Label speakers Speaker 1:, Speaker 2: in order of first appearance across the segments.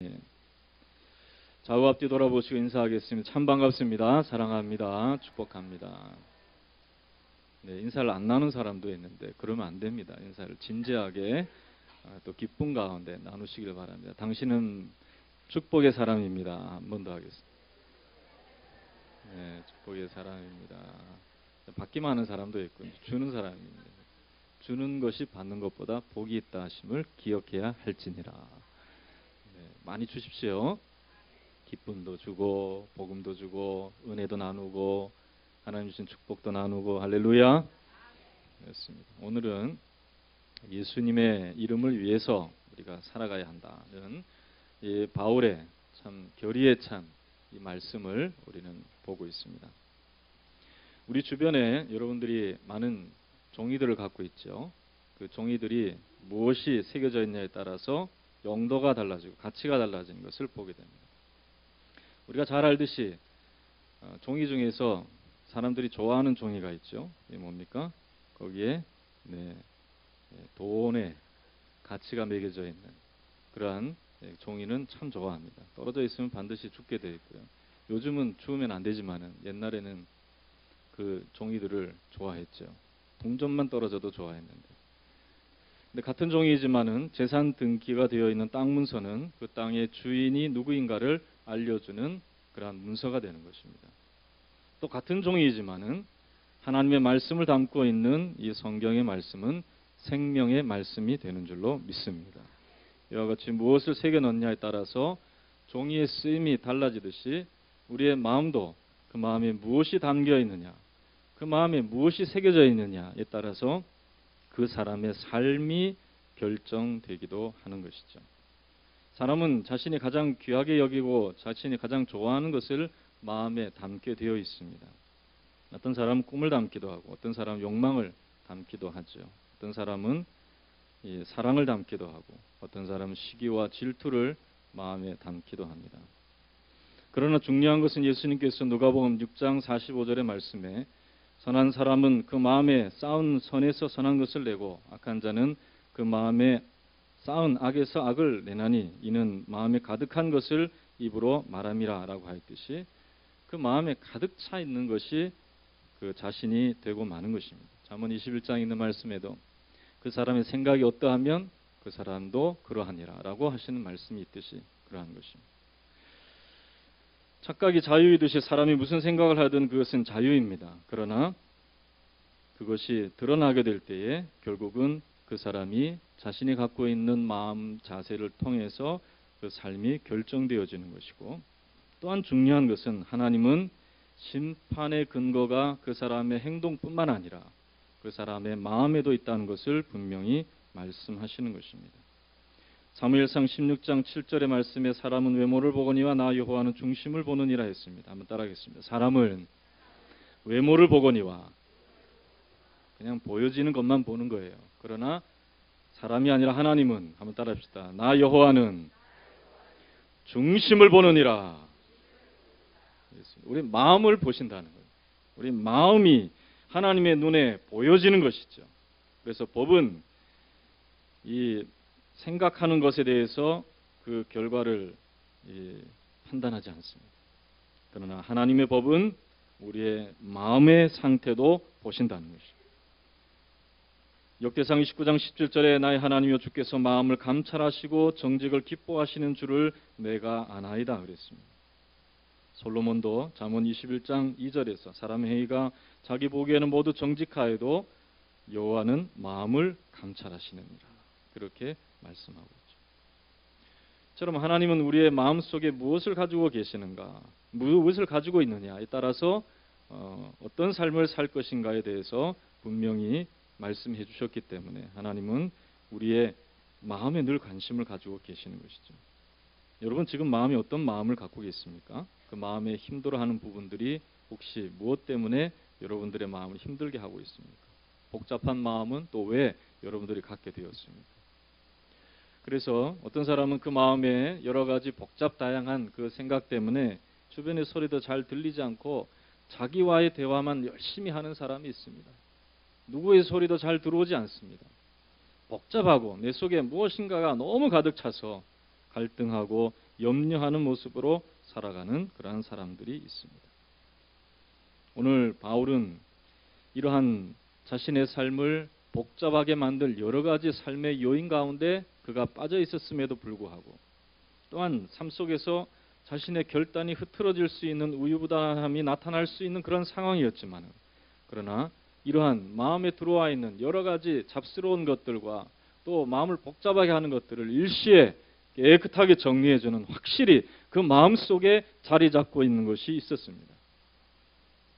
Speaker 1: 예. 좌우 앞뒤 돌아보시고 인사하겠습니다. 참 반갑습니다. 사랑합니다. 축복합니다. 네, 인사를 안 나눈 사람도 있는데 그러면 안 됩니다. 인사를 진지하게 또 기쁨 가운데 나누시길 바랍니다. 당신은 축복의 사람입니다. 한 번 더 하겠습니다. 네, 축복의 사람입니다. 받기만 하는 사람도 있고 주는 사람입니다. 주는 것이 받는 것보다 복이 있다 하심을 기억해야 할지니라. 네, 많이 주십시오. 기쁨도 주고 복음도 주고 은혜도 나누고 하나님 주신 축복도 나누고 할렐루야. 그렇습니다. 오늘은 예수님의 이름을 위해서 우리가 살아가야 한다는 이 바울의 참 결의에 찬 이 말씀을 우리는 보고 있습니다. 우리 주변에 여러분들이 많은 종이들을 갖고 있죠. 그 종이들이 무엇이 새겨져 있냐에 따라서 용도가 달라지고 가치가 달라지는 것을 보게 됩니다. 우리가 잘 알듯이 종이 중에서 사람들이 좋아하는 종이가 있죠. 이게 뭡니까? 거기에 돈의 가치가 매겨져 있는 그러한 종이는 참 좋아합니다. 떨어져 있으면 반드시 죽게 되어 있고요. 요즘은 주우면 안 되지만은 옛날에는 그 종이들을 좋아했죠. 동전만 떨어져도 좋아했는데. 근데 같은 종이지만은 재산 등기가 되어 있는 땅 문서는 그 땅의 주인이 누구인가를 알려주는 그러한 문서가 되는 것입니다. 또 같은 종이지만은 하나님의 말씀을 담고 있는 이 성경의 말씀은 생명의 말씀이 되는 줄로 믿습니다. 이와 같이 무엇을 새겨 넣냐에 따라서 종이의 쓰임이 달라지듯이 우리의 마음도 그 마음에 무엇이 담겨 있느냐, 그 마음에 무엇이 새겨져 있느냐에 따라서 그 사람의 삶이 결정되기도 하는 것이죠. 사람은 자신이 가장 귀하게 여기고 자신이 가장 좋아하는 것을 마음에 담게 되어 있습니다. 어떤 사람은 꿈을 담기도 하고 어떤 사람은 욕망을 담기도 하죠. 어떤 사람은 사랑을 담기도 하고 어떤 사람은 시기와 질투를 마음에 담기도 합니다. 그러나 중요한 것은 예수님께서 누가복음 6장 45절의 말씀에 선한 사람은 그 마음에 쌓은 선에서 선한 것을 내고 악한 자는 그 마음에 쌓은 악에서 악을 내나니 이는 마음에 가득한 것을 입으로 말함이라 라고 하였듯이 그 마음에 가득 차 있는 것이 그 자신이 되고 마는 것입니다. 잠언 21장에 있는 말씀에도 그 사람의 생각이 어떠하면 그 사람도 그러하니라 라고 하시는 말씀이 있듯이 그러한 것입니다. 착각이 자유이듯이 사람이 무슨 생각을 하든 그것은 자유입니다. 그러나 그것이 드러나게 될 때에 결국은 그 사람이 자신이 갖고 있는 마음 자세를 통해서 그 삶이 결정되어지는 것이고 또한 중요한 것은 하나님은 심판의 근거가 그 사람의 행동뿐만 아니라 그 사람의 마음에도 있다는 것을 분명히 말씀하시는 것입니다. 사무엘상 16장 7절의 말씀에 사람은 외모를 보거니와 나 여호와는 중심을 보느니라 했습니다. 한번 따라하겠습니다. 사람은 외모를 보거니와 그냥 보여지는 것만 보는 거예요. 그러나 사람이 아니라 하나님은 한번 따라합시다. 나 여호와는 중심을 보느니라. 우리 마음을 보신다는 거예요. 우리 마음이 하나님의 눈에 보여지는 것이죠. 그래서 법은 이 생각하는 것에 대해서 그 결과를 판단하지 않습니다. 그러나 하나님의 법은 우리의 마음의 상태도 보신다는 것입니다. 역대상 29장 17절에 나의 하나님이여 주께서 마음을 감찰하시고 정직을 기뻐하시는 줄을 내가 아나이다 그랬습니다. 솔로몬도 잠언 21장 2절에서 사람의 행위가 자기 보기에는 모두 정직하여도 여호와는 마음을 감찰하시느니라 그렇게 말씀하고 있죠. 처럼 하나님은 우리의 마음 속에 무엇을 가지고 계시는가, 무엇을 가지고 있느냐에 따라서 어떤 삶을 살 것인가에 대해서 분명히 말씀해 주셨기 때문에 하나님은 우리의 마음에 늘 관심을 가지고 계시는 것이죠. 여러분 지금 마음이 어떤 마음을 갖고 계십니까? 그 마음에 힘들어하는 부분들이 혹시 무엇 때문에 여러분들의 마음을 힘들게 하고 있습니까? 복잡한 마음은 또 왜 여러분들이 갖게 되었습니까? 그래서 어떤 사람은 그 마음에 여러 가지 복잡 다양한 그 생각 때문에 주변의 소리도 잘 들리지 않고 자기와의 대화만 열심히 하는 사람이 있습니다. 누구의 소리도 잘 들어오지 않습니다. 복잡하고 내 속에 무엇인가가 너무 가득 차서 갈등하고 염려하는 모습으로 살아가는 그러한 사람들이 있습니다. 오늘 바울은 이러한 자신의 삶을 복잡하게 만들 여러 가지 삶의 요인 가운데 그가 빠져 있었음에도 불구하고, 또한 삶 속에서 자신의 결단이 흐트러질 수 있는 우유부단함이 나타날 수 있는 그런 상황이었지만, 그러나 이러한 마음에 들어와 있는 여러 가지 잡스러운 것들과 또 마음을 복잡하게 하는 것들을 일시에 깨끗하게 정리해주는, 확실히 그 마음 속에 자리 잡고 있는 것이 있었습니다.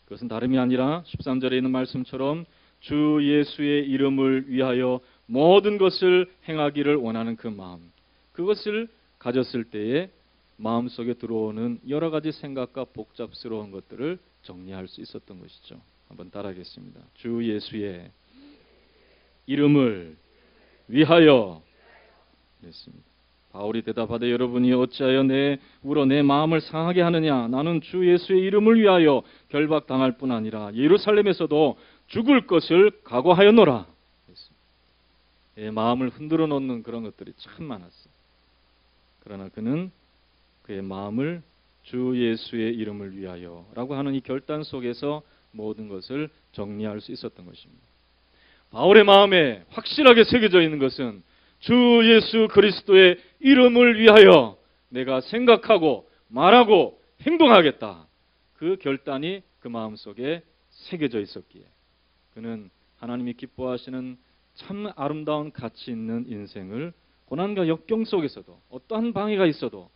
Speaker 1: 그것은 다름이 아니라 13절에 있는 말씀처럼 주 예수의 이름을 위하여 모든 것을 행하기를 원하는 그 마음, 그것을 가졌을 때에 마음속에 들어오는 여러 가지 생각과 복잡스러운 것들을 정리할 수 있었던 것이죠. 한번 따라하겠습니다. 주 예수의 이름을 위하여. 그랬습니다. 바울이 대답하되 여러분이 어찌하여 울어 내 마음을 상하게 하느냐. 나는 주 예수의 이름을 위하여 결박당할 뿐 아니라 예루살렘에서도 죽을 것을 각오하였노라. 내 마음을 흔들어 놓는 그런 것들이 참 많았어요. 그러나 그는 그의 마음을 주 예수의 이름을 위하여 라고 하는 이 결단 속에서 모든 것을 정리할 수 있었던 것입니다. 바울의 마음에 확실하게 새겨져 있는 것은 주 예수 그리스도의 이름을 위하여 내가 생각하고 말하고 행동하겠다. 그 결단이 그 마음속에 새겨져 있었기에 그는 하나님이 기뻐하시는 참 아름다운 가치 있는 인생을 고난과 역경 속에서도 어떠한 방해가 있어도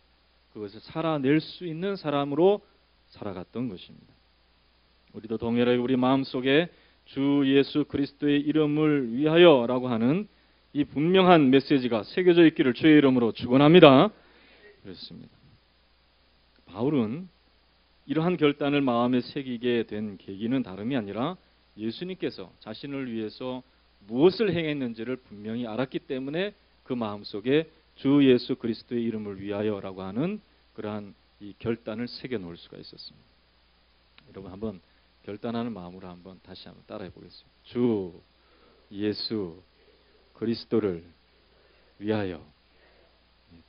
Speaker 1: 그것을 살아낼 수 있는 사람으로 살아갔던 것입니다. 우리도 동일하게 우리 마음속에 주 예수 그리스도의 이름을 위하여 라고 하는 이 분명한 메시지가 새겨져 있기를 주의 이름으로 축원합니다. 그렇습니다. 바울은 이러한 결단을 마음에 새기게 된 계기는 다름이 아니라 예수님께서 자신을 위해서 무엇을 행했는지를 분명히 알았기 때문에 그 마음속에 주 예수 그리스도의 이름을 위하여라고 하는 그러한 이 결단을 새겨 놓을 수가 있었습니다. 여러분 한번 결단하는 마음으로 한번 다시 한번 따라해 보겠습니다. 주 예수 그리스도를 위하여.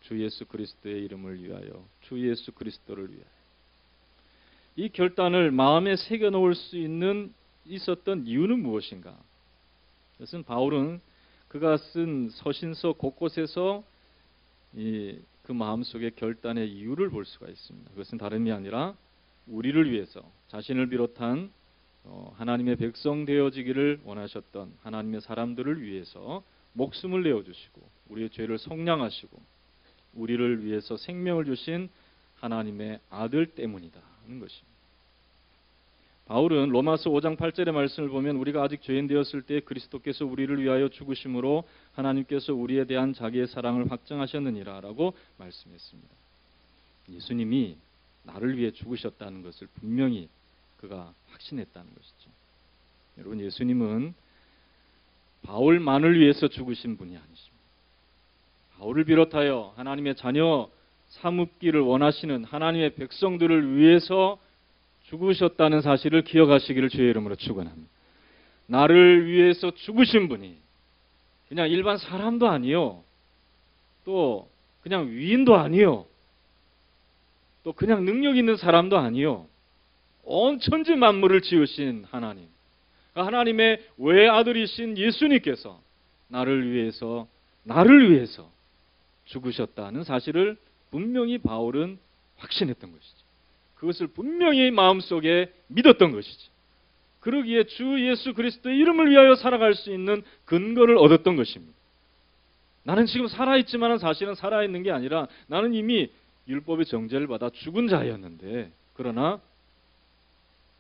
Speaker 1: 주 예수 그리스도의 이름을 위하여. 주 예수 그리스도를 위하여. 이 결단을 마음에 새겨 놓을 수 있었던 이유는 무엇인가? 그것은 바울은 그가 쓴 서신서 곳곳에서 그 마음속의 결단의 이유를 볼 수가 있습니다. 그것은 다름이 아니라 우리를 위해서 자신을 비롯한 하나님의 백성 되어지기를 원하셨던 하나님의 사람들을 위해서 목숨을 내어주시고 우리의 죄를 속량하시고 우리를 위해서 생명을 주신 하나님의 아들 때문이다 하는 것입니다. 바울은 로마서 5장 8절의 말씀을 보면 우리가 아직 죄인 되었을 때 그리스도께서 우리를 위하여 죽으심으로 하나님께서 우리에 대한 자기의 사랑을 확증하셨느니라 라고 말씀했습니다. 예수님이 나를 위해 죽으셨다는 것을 분명히 그가 확신했다는 것이죠. 여러분, 예수님은 바울만을 위해서 죽으신 분이 아니십니다. 바울을 비롯하여 하나님의 자녀 삼기를 원하시는 하나님의 백성들을 위해서 죽으셨다는 사실을 기억하시기를 주의 이름으로 축원합니다. 나를 위해서 죽으신 분이 그냥 일반 사람도 아니요, 또 그냥 위인도 아니요, 또 그냥 능력 있는 사람도 아니요, 온 천지 만물을 지으신 하나님, 하나님의 외아들이신 예수님께서 나를 위해서 죽으셨다는 사실을 분명히 바울은 확신했던 것이죠. 그것을 분명히 마음속에 믿었던 것이죠. 그러기에 주 예수 그리스도의 이름을 위하여 살아갈 수 있는 근거를 얻었던 것입니다. 나는 지금 살아있지만 사실은 살아있는 게 아니라 나는 이미 율법의 정죄를 받아 죽은 자였는데, 그러나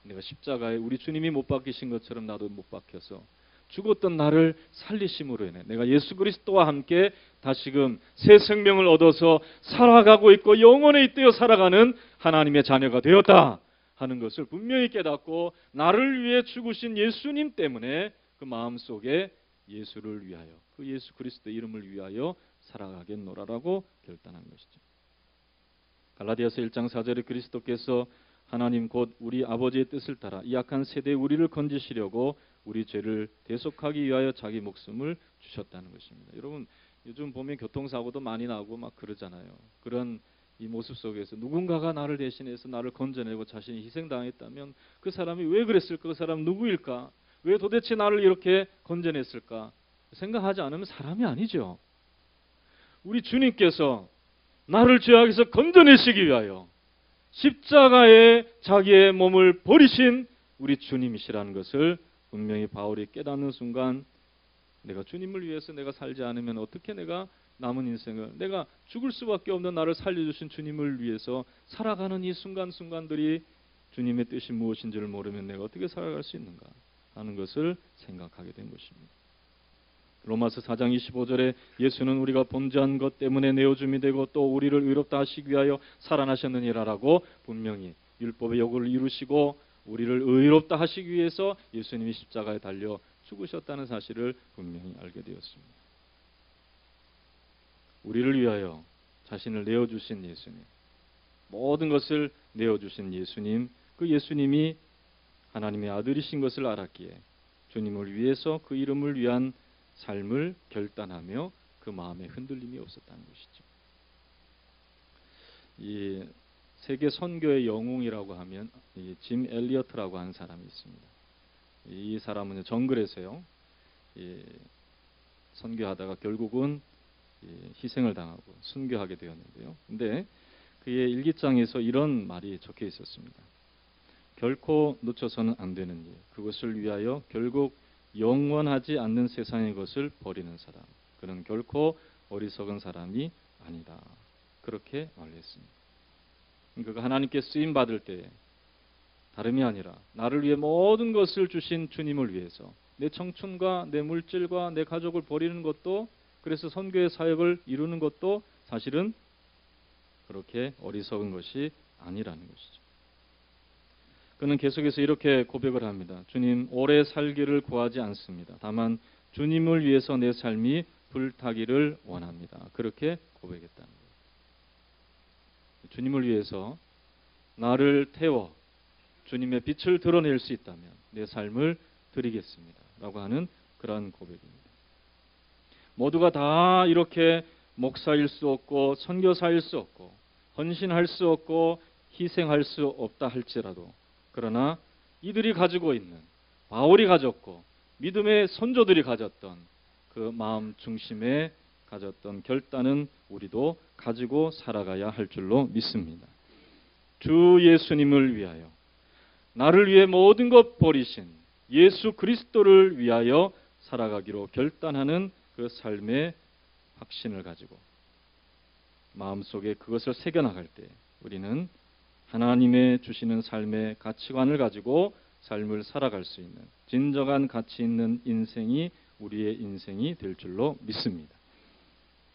Speaker 1: 내가 십자가에 우리 주님이 못 박히신 것처럼 나도 못 박혀서 죽었던 나를 살리심으로 인해 내가 예수 그리스도와 함께 다시금 새 생명을 얻어서 살아가고 있고 영원에 잇대어 살아가는 하나님의 자녀가 되었다 하는 것을 분명히 깨닫고 나를 위해 죽으신 예수님 때문에 그 마음속에 예수를 위하여, 그 예수 그리스도의 이름을 위하여 살아가겠노라라고 결단한 것이죠. 갈라디아서 1장 4절에 그리스도께서 하나님 곧 우리 아버지의 뜻을 따라 이 악한 세대에 우리를 건지시려고 우리 죄를 대속하기 위하여 자기 목숨을 주셨다는 것입니다. 여러분, 요즘 보면 교통사고도 많이 나고 막 그러잖아요. 그런 이 모습 속에서 누군가가 나를 대신해서 나를 건져내고 자신이 희생당했다면 그 사람이 왜 그랬을까? 그 사람 누구일까? 왜 도대체 나를 이렇게 건져냈을까? 생각하지 않으면 사람이 아니죠. 우리 주님께서 나를 죄악에서 건져내시기 위하여 십자가에 자기의 몸을 버리신 우리 주님이시라는 것을 분명히 바울이 깨닫는 순간, 내가 주님을 위해서 내가 살지 않으면 어떻게 내가 남은 인생을, 내가 죽을 수밖에 없는 나를 살려주신 주님을 위해서 살아가는 이 순간순간들이 주님의 뜻이 무엇인지를 모르면 내가 어떻게 살아갈 수 있는가 하는 것을 생각하게 된 것입니다. 로마서 4장 25절에 예수는 우리가 범죄한 것 때문에 내어줌이 되고 또 우리를 의롭다 하시기 위하여 살아나셨느니라라고 분명히 율법의 요구를 이루시고 우리를 의롭다 하시기 위해서 예수님이 십자가에 달려 죽으셨다는 사실을 분명히 알게 되었습니다. 우리를 위하여 자신을 내어주신 예수님, 모든 것을 내어주신 예수님, 그 예수님이 하나님의 아들이신 것을 알았기에 주님을 위해서 그 이름을 위한 삶을 결단하며 그 마음에 흔들림이 없었다는 것이죠. 이 세계 선교의 영웅이라고 하면 짐 엘리어트라고 하는 사람이 있습니다. 이 사람은 정글에서요, 선교하다가 결국은 희생을 당하고 순교하게 되었는데요. 근데 그의 일기장에서 이런 말이 적혀 있었습니다. 결코 놓쳐서는 안 되는 일, 그것을 위하여 결국 영원하지 않는 세상의 것을 버리는 사람, 그는 결코 어리석은 사람이 아니다. 그렇게 말했습니다. 그가 하나님께 쓰임 받을 때 다름이 아니라 나를 위해 모든 것을 주신 주님을 위해서 내 청춘과 내 물질과 내 가족을 버리는 것도, 그래서 선교의 사역을 이루는 것도 사실은 그렇게 어리석은 것이 아니라는 것이죠. 그는 계속해서 이렇게 고백을 합니다. 주님, 오래 살기를 구하지 않습니다. 다만 주님을 위해서 내 삶이 불타기를 원합니다. 그렇게 고백했다는 거예요. 주님을 위해서 나를 태워 주님의 빛을 드러낼 수 있다면 내 삶을 드리겠습니다. 라고 하는 그러한 고백입니다. 모두가 다 이렇게 목사일 수 없고 선교사일 수 없고 헌신할 수 없고 희생할 수 없다 할지라도, 그러나 이들이 가지고 있는, 바울이 가졌고 믿음의 선조들이 가졌던 그 마음 중심에 가졌던 결단은 우리도 가지고 살아가야 할 줄로 믿습니다. 주 예수님을 위하여, 나를 위해 모든 것 버리신 예수 그리스도를 위하여 살아가기로 결단하는 그 삶의 확신을 가지고 마음속에 그것을 새겨나갈 때 우리는 하나님의 주시는 삶의 가치관을 가지고 삶을 살아갈 수 있는 진정한 가치 있는 인생이 우리의 인생이 될 줄로 믿습니다.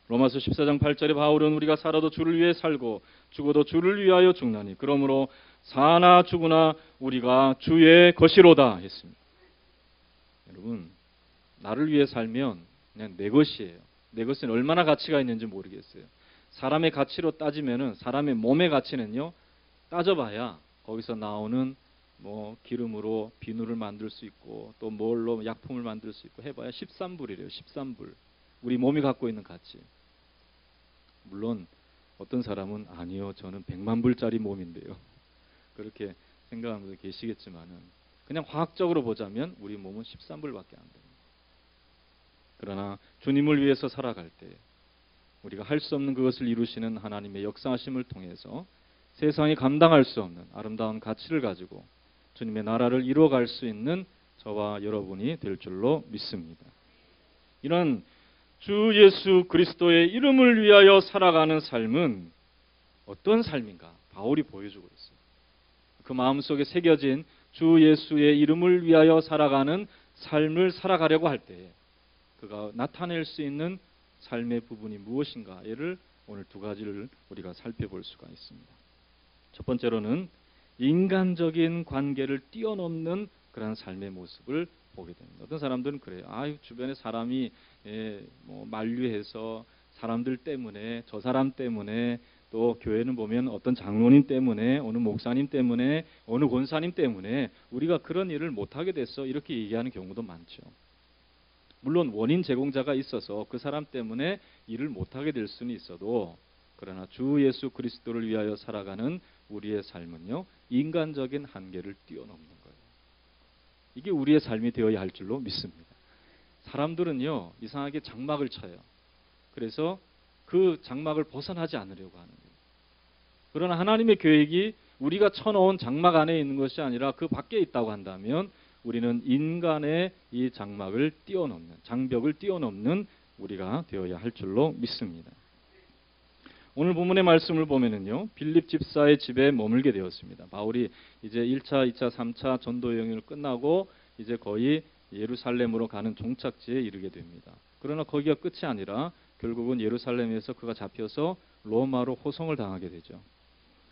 Speaker 1: 로마서 14장 8절에 바울은 우리가 살아도 주를 위해 살고 죽어도 주를 위하여 죽나니 그러므로 사나 죽으나 우리가 주의 것이로다 했습니다. 여러분, 나를 위해 살면 그냥 내 것이에요. 내 것은 얼마나 가치가 있는지 모르겠어요. 사람의 가치로 따지면은, 사람의 몸의 가치는요, 따져봐야 거기서 나오는 뭐 기름으로 비누를 만들 수 있고 또 뭘로 약품을 만들 수 있고 해봐야 13불이래요. 13불. 우리 몸이 갖고 있는 가치. 물론 어떤 사람은 아니요, 저는 100만 불짜리 몸인데요, 그렇게 생각하는 분도 계시겠지만은 그냥 화학적으로 보자면 우리 몸은 13불밖에 안 됩니다. 그러나 주님을 위해서 살아갈 때 우리가 할 수 없는 그것을 이루시는 하나님의 역사하심을 통해서 세상이 감당할 수 없는 아름다운 가치를 가지고 주님의 나라를 이루어갈 수 있는 저와 여러분이 될 줄로 믿습니다. 이런 주 예수 그리스도의 이름을 위하여 살아가는 삶은 어떤 삶인가? 바울이 보여주고 있어요. 그 마음속에 새겨진 주 예수의 이름을 위하여 살아가는 삶을 살아가려고 할 때 그가 나타낼 수 있는 삶의 부분이 무엇인가를 오늘 두 가지를 우리가 살펴볼 수가 있습니다. 첫 번째로는 인간적인 관계를 뛰어넘는 그런 삶의 모습을 보게 됩니다. 어떤 사람들은 그래요. 주변에 사람이 뭐 만류해서 사람들 때문에, 저 사람 때문에, 또 교회는 보면 어떤 장로님 때문에, 어느 목사님 때문에, 어느 권사님 때문에 우리가 그런 일을 못하게 됐어, 이렇게 얘기하는 경우도 많죠. 물론 원인 제공자가 있어서 그 사람 때문에 일을 못하게 될 수는 있어도 그러나 주 예수 그리스도를 위하여 살아가는 우리의 삶은요, 인간적인 한계를 뛰어넘는 거예요. 이게 우리의 삶이 되어야 할 줄로 믿습니다. 사람들은요, 이상하게 장막을 쳐요. 그래서 그 장막을 벗어나지 않으려고 하는 거예요. 그러나 하나님의 계획이 우리가 쳐놓은 장막 안에 있는 것이 아니라 그 밖에 있다고 한다면 우리는 인간의 이 장막을 뛰어넘는, 장벽을 뛰어넘는 우리가 되어야 할 줄로 믿습니다. 오늘 본문의 말씀을 보면은요, 빌립 집사의 집에 머물게 되었습니다. 바울이 이제 1차, 2차, 3차 전도 여행을 끝나고 이제 거의 예루살렘으로 가는 종착지에 이르게 됩니다. 그러나 거기가 끝이 아니라 결국은 예루살렘에서 그가 잡혀서 로마로 호송을 당하게 되죠.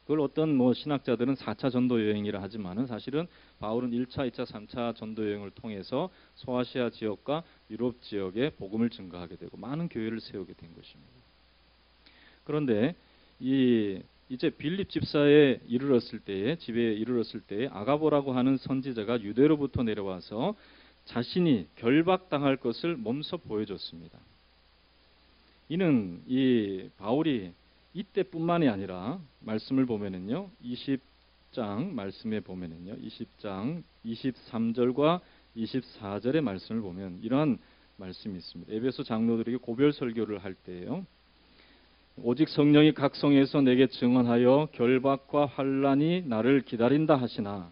Speaker 1: 그걸 어떤 신학자들은 4차 전도 여행이라 하지만은 사실은 바울은 1차, 2차, 3차 전도 여행을 통해서 소아시아 지역과 유럽 지역에 복음을 증거하게 되고 많은 교회를 세우게 된 것입니다. 그런데 이제 빌립 집사에 이르렀을 때에, 집에 이르렀을 때에 아가보라고 하는 선지자가 유대로부터 내려와서 자신이 결박당할 것을 몸소 보여줬습니다. 이는 이 바울이 이때뿐만이 아니라 말씀을 보면은요, 20장 말씀에 보면은요, 20장 23절과 24절의 말씀을 보면 이러한 말씀이 있습니다. 에베소 장로들에게 고별 설교를 할 때예요. 오직 성령이 각 성에서 내게 증언하여 결박과 환난이 나를 기다린다 하시나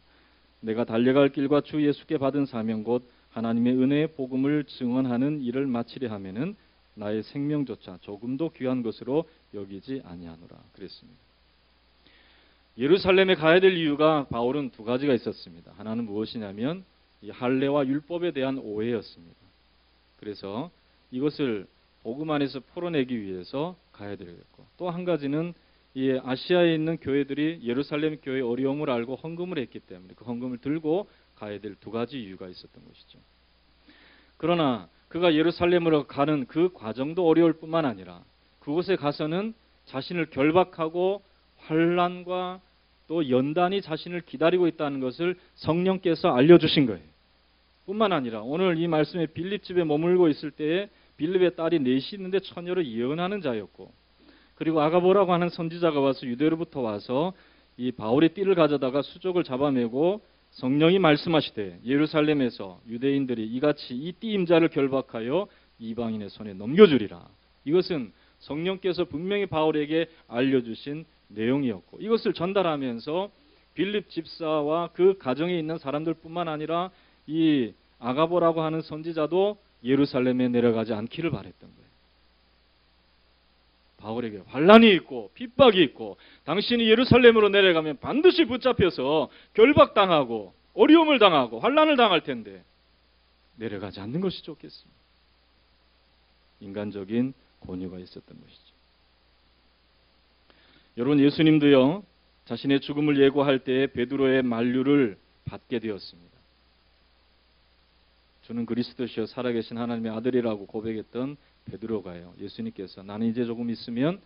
Speaker 1: 내가 달려갈 길과 주 예수께 받은 사명 곧 하나님의 은혜의 복음을 증언하는 일을 마치려 하면은 나의 생명조차 조금도 귀한 것으로 여기지 아니하노라 그랬습니다. 예루살렘에 가야 될 이유가 바울은 두 가지가 있었습니다. 하나는 무엇이냐면 이 할례와 율법에 대한 오해였습니다. 그래서 이것을 복음 안에서 풀어내기 위해서 가야 되겠고, 또 한 가지는 이 아시아에 있는 교회들이 예루살렘 교회의 어려움을 알고 헌금을 했기 때문에 그 헌금을 들고 가야 될 두 가지 이유가 있었던 것이죠. 그러나 그가 예루살렘으로 가는 그 과정도 어려울 뿐만 아니라 그곳에 가서는 자신을 결박하고 환난과 또 연단이 자신을 기다리고 있다는 것을 성령께서 알려주신 거예요. 뿐만 아니라 오늘 이 말씀에 빌립 집에 머물고 있을 때에 빌립의 딸이 넷이 있는데 처녀를 예언하는 자였고, 그리고 아가보라고 하는 선지자가 와서 유대로부터 와서 이 바울의 띠를 가져다가 수족을 잡아매고 성령이 말씀하시되 예루살렘에서 유대인들이 이같이 이 띠 임자를 결박하여 이방인의 손에 넘겨주리라. 이것은 성령께서 분명히 바울에게 알려주신 내용이었고, 이것을 전달하면서 빌립 집사와 그 가정에 있는 사람들뿐만 아니라 이 아가보라고 하는 선지자도 예루살렘에 내려가지 않기를 바랬던 거예요. 바울에게 환난이 있고 핍박이 있고 당신이 예루살렘으로 내려가면 반드시 붙잡혀서 결박당하고 어려움을 당하고 환난을 당할 텐데 내려가지 않는 것이 좋겠습니다. 인간적인 권유가 있었던 것이죠. 여러분, 예수님도요 자신의 죽음을 예고할 때에 베드로의 만류를 받게 되었습니다. 주는 그리스도시요 살아계신 하나님의 아들이라고 고백했던 베드로가요, 예수님께서 나는 이제 조금 있으면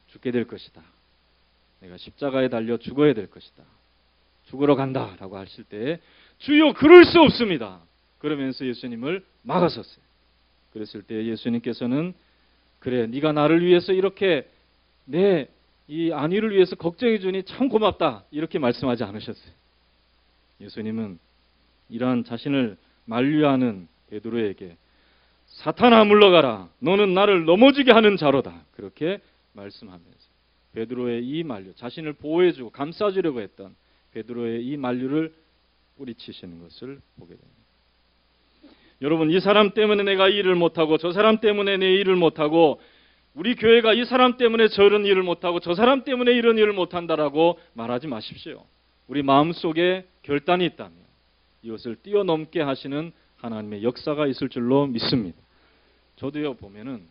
Speaker 1: 죽게 될 것이다, 내가 십자가에 달려 죽어야 될 것이다, 죽으러 간다 라고 하실 때 주여 그럴 수 없습니다 그러면서 예수님을 막아섰어요. 그랬을 때 예수님께서는 그래 네가 나를 위해서 이렇게 내 이 안위를 위해서 걱정해 주니 참 고맙다 이렇게 말씀하지 않으셨어요. 예수님은 이러한 자신을 만류하는 베드로에게 사탄아 물러가라 너는 나를 넘어지게 하는 자로다 그렇게 말씀하면서 베드로의 이 만류, 자신을 보호해주고 감싸주려고 했던 베드로의 이 만류를 뿌리치시는 것을 보게 됩니다. 여러분, 이 사람 때문에 내가 이 일을 못하고 저 사람 때문에 내 일을 못하고 우리 교회가 이 사람 때문에 저런 일을 못하고 저 사람 때문에 이런 일을 못한다라고 말하지 마십시오. 우리 마음속에 결단이 있다면 이것을 뛰어넘게 하시는 하나님의 역사가 있을 줄로 믿습니다. 저도요 보면은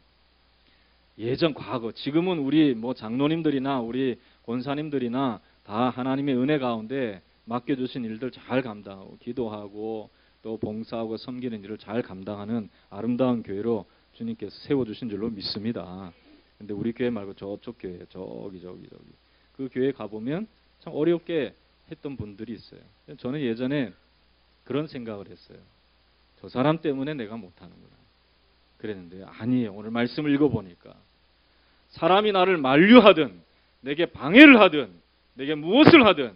Speaker 1: 예전 과거, 지금은 우리 장로님들이나 우리 권사님들이나 다 하나님의 은혜 가운데 맡겨주신 일들 잘 감당하고 기도하고 또 봉사하고 섬기는 일을 잘 감당하는 아름다운 교회로 주님께서 세워주신 줄로 믿습니다. 근데 우리 교회 말고 저쪽 교회, 저기 그 교회 가보면 참 어렵게 했던 분들이 있어요. 저는 예전에 그런 생각을 했어요. 저 사람 때문에 내가 못하는구나 그랬는데 아니에요. 오늘 말씀을 읽어보니까 사람이 나를 만류하든 내게 방해를 하든 내게 무엇을 하든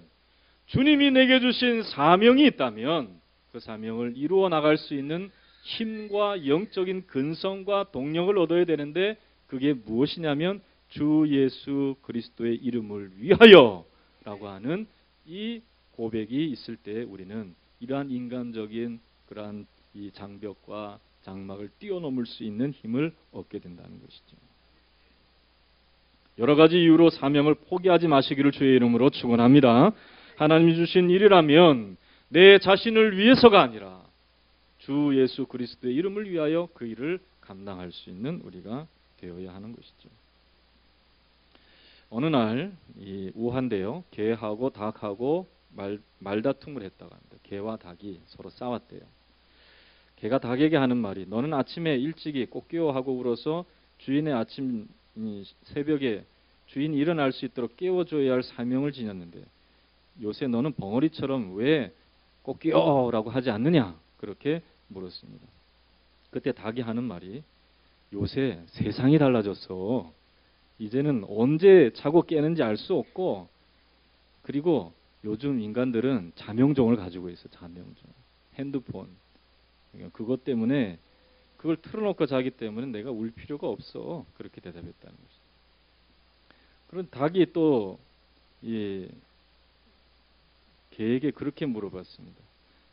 Speaker 1: 주님이 내게 주신 사명이 있다면 그 사명을 이루어 나갈 수 있는 힘과 영적인 근성과 동력을 얻어야 되는데 그게 무엇이냐면 주 예수 그리스도의 이름을 위하여 라고 하는 이 고백이 있을 때 우리는 이러한 인간적인 그러한 이 장벽과 장막을 뛰어넘을 수 있는 힘을 얻게 된다는 것이죠. 여러 가지 이유로 사명을 포기하지 마시기를 주의 이름으로 축원합니다. 하나님이 주신 일이라면 내 자신을 위해서가 아니라 주 예수 그리스도의 이름을 위하여 그 일을 감당할 수 있는 우리가 되어야 하는 것이죠. 어느 날 이 우한데요. 개하고 닭하고 말다툼을 했다고 합니다. 개와 닭이 서로 싸웠대요. 개가 닭에게 하는 말이 너는 아침에 일찍이 꽃게오 하고 울어서 주인의 아침 새벽에 주인이 일어날 수 있도록 깨워줘야 할 사명을 지녔는데 요새 너는 벙어리처럼 왜 꽃게오라고 하지 않느냐? 그렇게 물었습니다. 그때 닭이 하는 말이 요새 세상이 달라졌어. 이제는 언제 자고 깨는지 알 수 없고 그리고 요즘 인간들은 자명종을 가지고 있어. 자명종. 핸드폰. 그것 때문에 그걸 틀어놓고 자기 때문에 내가 울 필요가 없어. 그렇게 대답했다는 것이죠. 그런 닭이 또 이 개에게 그렇게 물어봤습니다.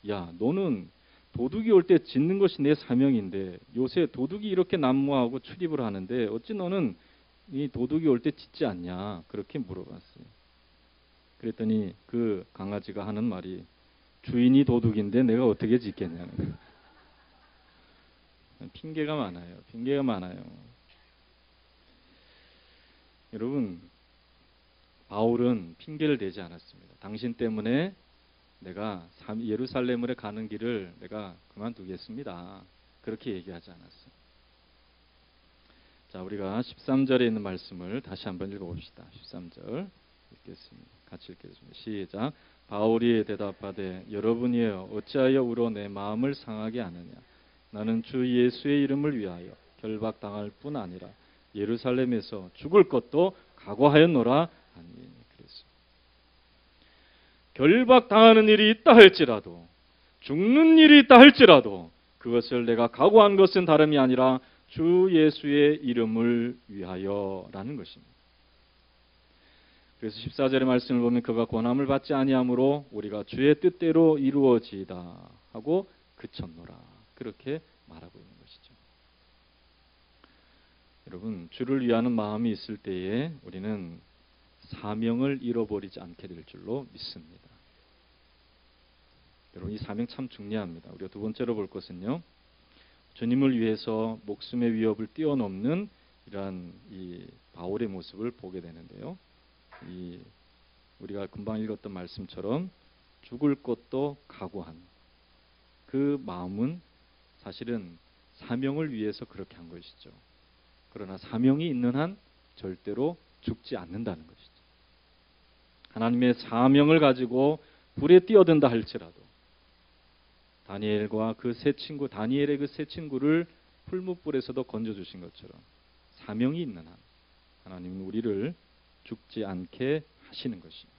Speaker 1: 야, 너는 도둑이 올 때 짖는 것이 내 사명인데 요새 도둑이 이렇게 난무하고 출입을 하는데 어찌 너는 이 도둑이 올 때 짖지 않냐? 그렇게 물어봤어요. 그랬더니 그 강아지가 하는 말이 주인이 도둑인데 내가 어떻게 짖겠냐는 거예요. 핑계가 많아요. 핑계가 많아요. 여러분, 바울은 핑계를 대지 않았습니다. 당신 때문에 내가 예루살렘으로 가는 길을 내가 그만두겠습니다. 그렇게 얘기하지 않았어요. 자, 우리가 13절에 있는 말씀을 다시 한번 읽어봅시다. 13절 읽겠습니다. 같이 읽겠습니다. 시작. 바울이 대답하되 여러분이여 어찌하여 울어 내 마음을 상하게 하느냐. 나는 주 예수의 이름을 위하여 결박당할 뿐 아니라 예루살렘에서 죽을 것도 각오하였노라 하니. 그랬어요. 결박당하는 일이 있다 할지라도 죽는 일이 있다 할지라도 그것을 내가 각오한 것은 다름이 아니라 주 예수의 이름을 위하여라는 것입니다. 그래서 14절의 말씀을 보면 그가 권함을 받지 아니하므로 우리가 주의 뜻대로 이루어지이다 하고 그쳤노라. 그렇게 말하고 있는 것이죠. 여러분, 주를 위하는 마음이 있을 때에 우리는 사명을 잃어버리지 않게 될 줄로 믿습니다. 여러분, 이 사명 참 중요합니다. 우리가 두 번째로 볼 것은요. 주님을 위해서 목숨의 위협을 뛰어넘는 이러한 이 바울의 모습을 보게 되는데요. 우리가 금방 읽었던 말씀처럼 죽을 것도 각오한 그 마음은 사실은 사명을 위해서 그렇게 한 것이죠. 그러나 사명이 있는 한 절대로 죽지 않는다는 것이죠. 하나님의 사명을 가지고 불에 뛰어든다 할지라도 다니엘과 그 세 친구, 다니엘의 그 세 친구를 풀무불에서도 건져주신 것처럼 사명이 있는 한 하나님은 우리를 죽지 않게 하시는 것입니다.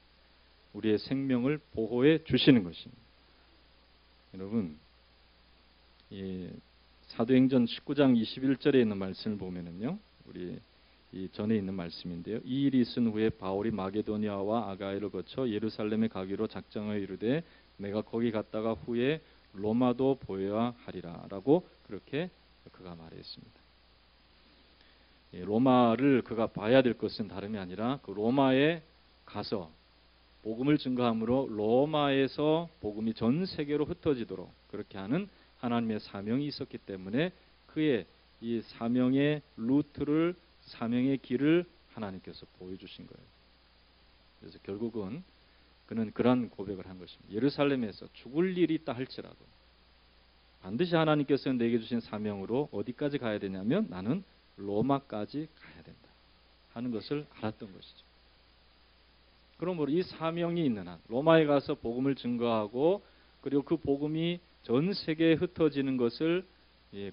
Speaker 1: 우리의 생명을 보호해 주시는 것입니다. 여러분, 이 사도행전 19장 21절에 있는 말씀을 보면은요, 우리 이 전에 있는 말씀인데요. 이 일이 있은 후에 바울이 마게도니아와 아가야를 거쳐 예루살렘에 가기로 작정하여 이르되 내가 거기 갔다가 후에 로마도 보여야 하리라라고 그렇게 그가 말했습니다. 로마를 그가 봐야 될 것은 다름이 아니라 그 로마에 가서 복음을 증거함으로 로마에서 복음이 전 세계로 흩어지도록 그렇게 하는 하나님의 사명이 있었기 때문에 그의 이 사명의 루트를, 사명의 길을 하나님께서 보여주신 거예요. 그래서 결국은 그는 그런 고백을 한 것입니다. 예루살렘에서 죽을 일이 있다 할지라도 반드시 하나님께서 내게 주신 사명으로 어디까지 가야 되냐면 나는 로마까지 가야 된다 하는 것을 알았던 것이죠. 그러므로 이 사명이 있는 한 로마에 가서 복음을 증거하고 그리고 그 복음이 전 세계에 흩어지는 것을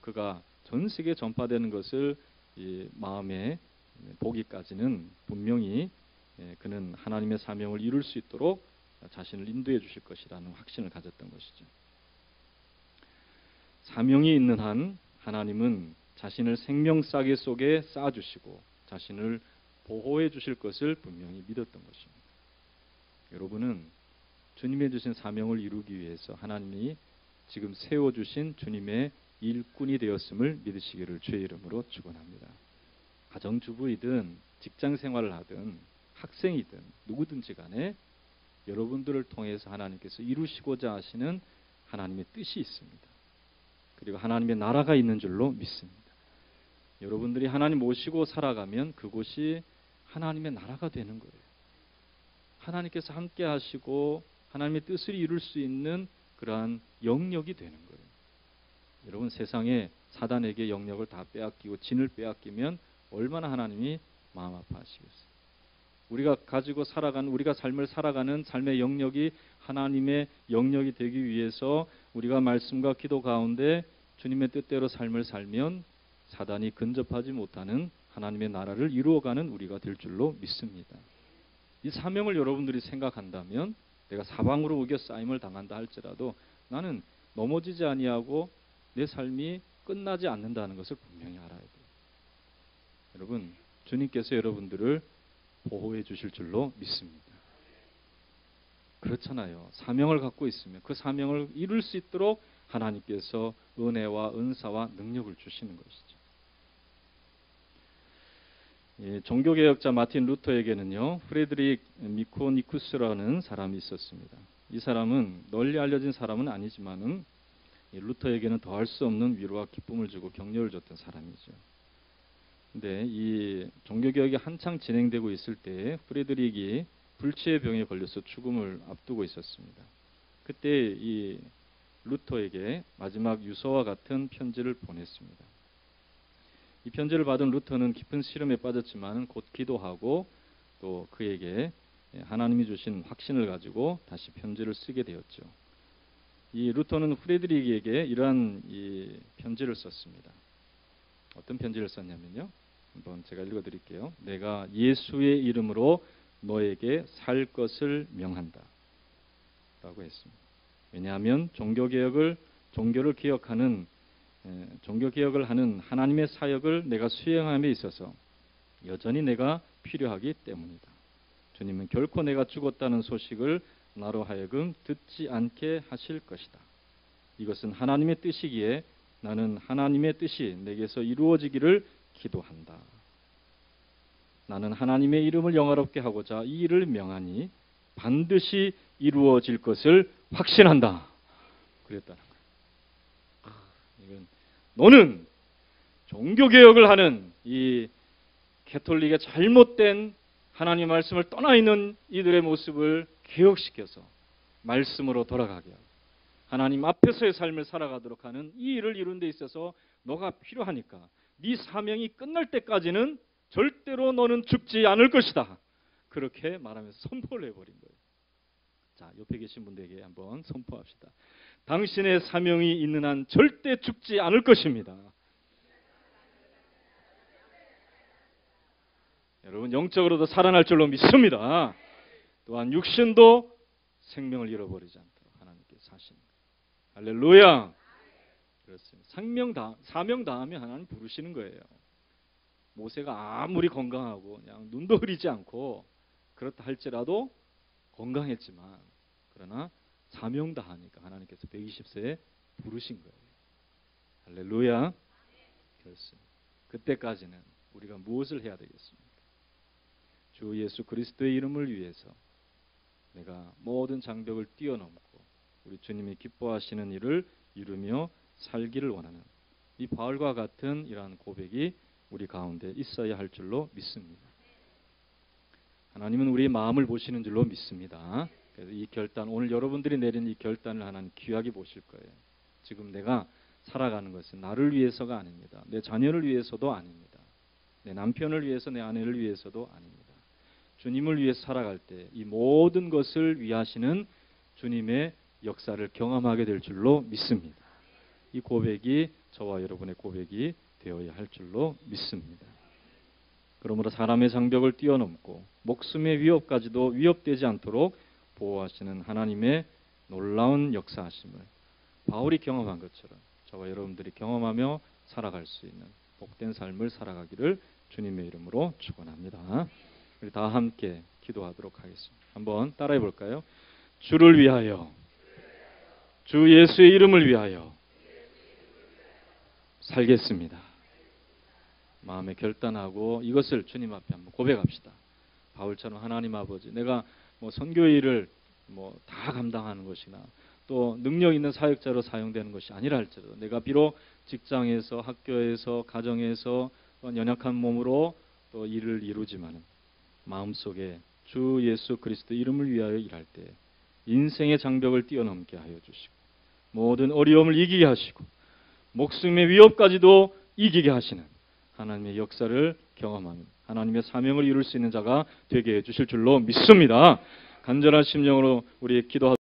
Speaker 1: 그가 전 세계에 전파되는 것을 마음에 보기까지는 분명히 그는 하나님의 사명을 이룰 수 있도록 자신을 인도해 주실 것이라는 확신을 가졌던 것이죠. 사명이 있는 한 하나님은 자신을 생명싸개 속에 쌓아주시고 자신을 보호해 주실 것을 분명히 믿었던 것입니다. 여러분은 주님의 주신 사명을 이루기 위해서 하나님이 지금 세워주신 주님의 일꾼이 되었음을 믿으시기를 주의 이름으로 축원합니다. 가정주부이든 직장생활을 하든 학생이든 누구든지 간에 여러분들을 통해서 하나님께서 이루시고자 하시는 하나님의 뜻이 있습니다. 그리고 하나님의 나라가 있는 줄로 믿습니다. 여러분들이 하나님 모시고 살아가면 그곳이 하나님의 나라가 되는 거예요. 하나님께서 함께 하시고 하나님의 뜻을 이룰 수 있는 그러한 영역이 되는 거예요. 여러분 세상에 사단에게 영역을 다 빼앗기고 진을 빼앗기면 얼마나 하나님이 마음 아파하시겠어요. 우리가 가지고 살아가는 우리가 삶을 살아가는 삶의 영역이 하나님의 영역이 되기 위해서 우리가 말씀과 기도 가운데 주님의 뜻대로 삶을 살면 사단이 근접하지 못하는 하나님의 나라를 이루어가는 우리가 될 줄로 믿습니다. 이 사명을 여러분들이 생각한다면 내가 사방으로 우겨싸임을 당한다 할지라도 나는 넘어지지 아니하고 내 삶이 끝나지 않는다는 것을 분명히 알아야 돼요. 여러분 주님께서 여러분들을 보호해 주실 줄로 믿습니다. 그렇잖아요. 사명을 갖고 있으면 그 사명을 이룰 수 있도록 하나님께서 은혜와 은사와 능력을 주시는 것이죠. 종교개혁자 마틴 루터에게는요, 프레드릭 미코니쿠스라는 사람이 있었습니다. 이 사람은 널리 알려진 사람은 아니지만은 루터에게는 더할 수 없는 위로와 기쁨을 주고 격려를 줬던 사람이죠. 근데 이 종교개혁이 한창 진행되고 있을 때 프레드릭이 불치의 병에 걸려서 죽음을 앞두고 있었습니다. 그때 이 루터에게 마지막 유서와 같은 편지를 보냈습니다. 이 편지를 받은 루터는 깊은 시름에 빠졌지만 곧 기도하고 또 그에게 하나님이 주신 확신을 가지고 다시 편지를 쓰게 되었죠. 이 루터는 프레드릭에게 이러한 이 편지를 썼습니다. 어떤 편지를 썼냐면요. 한번 제가 읽어드릴게요. 내가 예수의 이름으로 너에게 살 것을 명한다. 라고 했습니다. 왜냐하면 종교개혁을 하는 하나님의 사역을 내가 수행함에 있어서 여전히 내가 필요하기 때문이다. 주님은 결코 내가 죽었다는 소식을 나로 하여금 듣지 않게 하실 것이다. 이것은 하나님의 뜻이기에 나는 하나님의 뜻이 내게서 이루어지기를 기도한다. 나는 하나님의 이름을 영화롭게 하고자 이 일을 명하니 반드시 이루어질 것을 확신한다. 그랬다는 거예요. 이건 너는 종교개혁을 하는 이 캐톨릭의 잘못된 하나님 말씀을 떠나 있는 이들의 모습을 개혁시켜서 말씀으로 돌아가게 하고 하나님 앞에서의 삶을 살아가도록 하는 이 일을 이룬 데 있어서 너가 필요하니까 네 사명이 끝날 때까지는 절대로 너는 죽지 않을 것이다. 그렇게 말하면서 선포를 해버린 거예요. 자, 옆에 계신 분들에게 한번 선포합시다. 당신의 사명이 있는 한 절대 죽지 않을 것입니다. 여러분 영적으로도 살아날 줄로 믿습니다. 또한 육신도 생명을 잃어버리지 않도록 하나님께서 하시는 거예요. 할렐루야. 그렇습니다. 사명 다하면 하나님 부르시는 거예요. 모세가 아무리 건강하고 그냥 눈도 흐리지 않고 그렇다 할지라도 건강했지만 그러나 사명 다하니까 하나님께서 120세에 부르신 거예요. 할렐루야. 그렇습니다. 그때까지는 우리가 무엇을 해야 되겠습니까? 주 예수 그리스도의 이름을 위해서 내가 모든 장벽을 뛰어넘고 우리 주님이 기뻐하시는 일을 이루며 살기를 원하는 이 바울과 같은 이러한 고백이 우리 가운데 있어야 할 줄로 믿습니다. 하나님은 우리의 마음을 보시는 줄로 믿습니다. 그래서 이 결단, 오늘 여러분들이 내린 이 결단을 하나님 귀하게 보실 거예요. 지금 내가 살아가는 것은 나를 위해서가 아닙니다. 내 자녀를 위해서도 아닙니다. 내 남편을 위해서, 내 아내를 위해서도 아닙니다. 주님을 위해서 살아갈 때 이 모든 것을 위하시는 주님의 역사를 경험하게 될 줄로 믿습니다. 이 고백이 저와 여러분의 고백이 되어야 할 줄로 믿습니다. 그러므로 사람의 장벽을 뛰어넘고 목숨의 위협까지도 위협되지 않도록 보호하시는 하나님의 놀라운 역사하심을 바울이 경험한 것처럼 저와 여러분들이 경험하며 살아갈 수 있는 복된 삶을 살아가기를 주님의 이름으로 축원합니다. 우리 다 함께 기도하도록 하겠습니다. 한번 따라해 볼까요? 주를 위하여, 주 예수의 이름을 위하여 살겠습니다. 마음에 결단하고 이것을 주님 앞에 한번 고백합시다. 바울처럼 하나님 아버지, 내가 선교의 일을 다 감당하는 것이나 또 능력 있는 사역자로 사용되는 것이 아니라 할지라도 내가 비록 직장에서, 학교에서, 가정에서 연약한 몸으로 또 일을 이루지만은 마음속에 주 예수 그리스도 이름을 위하여 일할 때 인생의 장벽을 뛰어넘게 하여 주시고 모든 어려움을 이기게 하시고 목숨의 위협까지도 이기게 하시는 하나님의 역사를 경험하는 하나님의 사명을 이룰 수 있는 자가 되게 해 주실 줄로 믿습니다. 간절한 심령으로 우리 기도하도록